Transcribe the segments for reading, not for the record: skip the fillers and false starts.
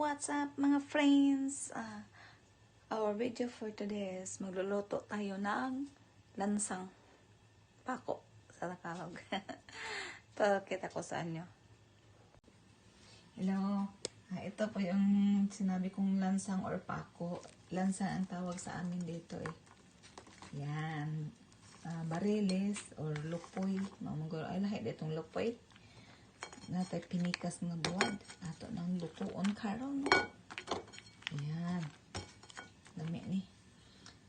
What's up mga friends? Our video for today is magluluto tayo ng lansang pako sa Tagalog. Pakita ko sa inyo. Hello. Ito po yung sinabi kong lansang or pako. Lansang ang tawag sa amin dito eh. Yan. Bariles or lupoy. Ay lahat ditong lupoy. Natay pinikas nga buwad. Ato nang lutuon karon. Ayan. Dami ni.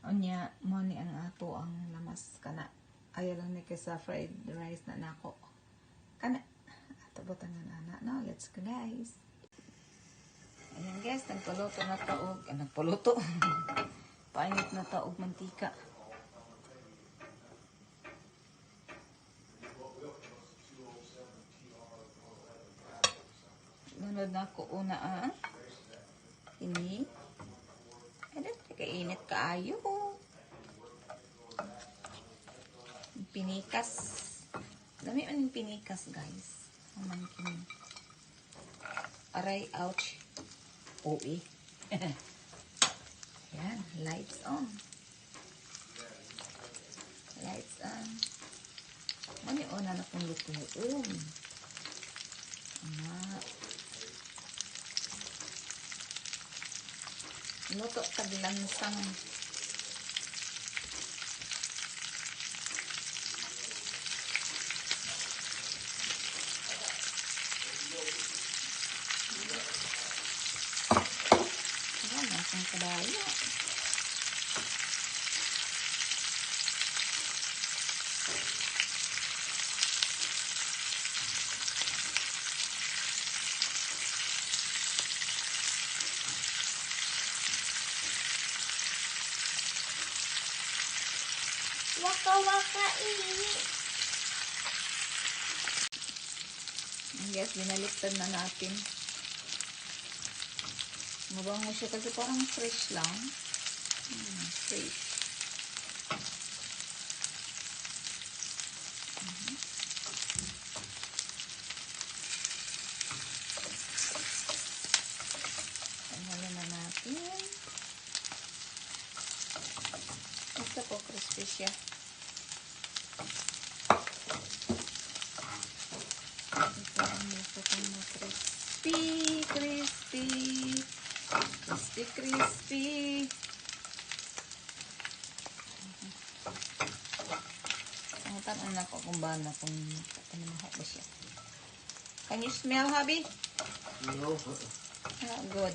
Onya, mo ni ang ato ang lamas kana. Ayaw lang ni sa fried rice na nako. Kana. Ato butang nga na. No, let's go guys. Ayan guys, nagpaluto na taog. Nagpaluto. Painit na taog mantika. Nunod na ako una ini. Kainit kaayo. Pinikas. Dami man yung pinikas guys. Mamangkin. Aray, ouch. OE. Yan, lights on. Lights on. Mani ona na kong lutuon. Luto taglansang. Ayan, nasang kadaya. Waka-waka ini. Yes, binaliktad na natin. Mabango siya kasi parang fresh lang. Fresh. Tanggalin na natin. Gusto ko crispy siya. Crispy. Ang tanong na ko kung ba na kung mahok ba siya. Can you smell, hubby? No. Good.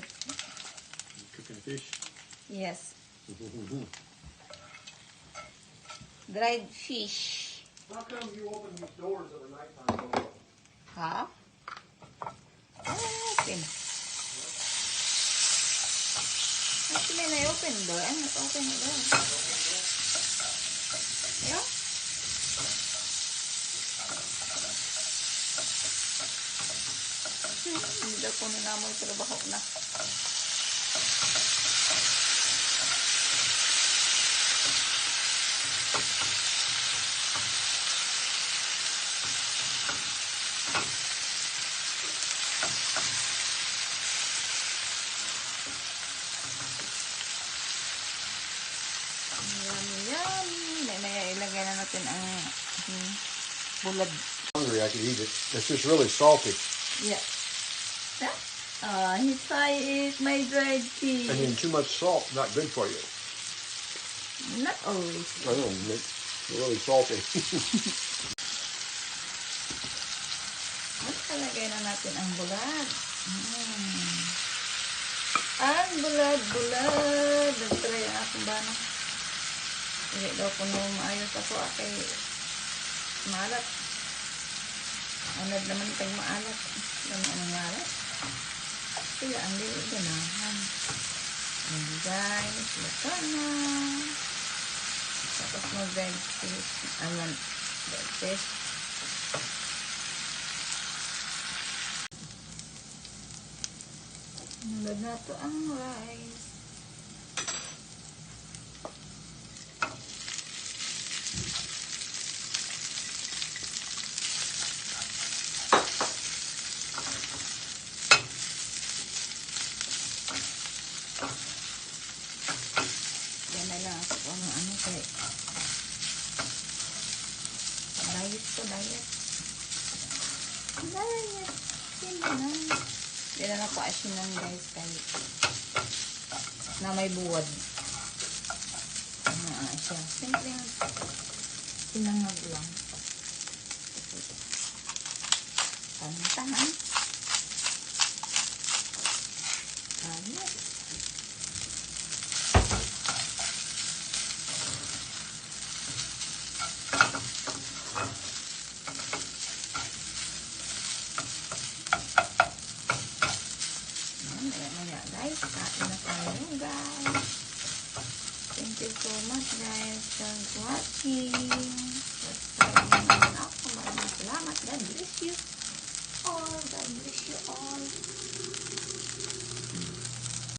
Cooking fish? Yes. Dried fish. How come you open these doors at the nighttime? Huh? Open. Actually, na-open door. I'm not open the door. Yeah? Hindi daw ko ninamoy trabaho na. Ilagay na natin ang bulad. Hungry, I could eat it. It's just really salty. Yeah. He tried it, my dried fish. I mean, too much salt, not good for you. Not always. I know, it's really salty. At talagay na natin ang bulad. Ang bulad. Nag-try ang akong bana. Hindi daw po nung maayos ako kay maalat. Anad naman tayong maalat. Dami ang maalat. Kaya ang dili ganahan. And guys, luto na. Tapos mo red fish. Red fish. Nalad na ito ang rice. asinan. Hindi na ako asinan guys kahit na may buwad. Ano siya. Simpleng sinangag lang. Kantahan. Ayun. Maya guys, kain na tayo guys. Thank you so much guys for watching. Subscribe naman ako. Maraming salamat. God bless you all. God bless you all.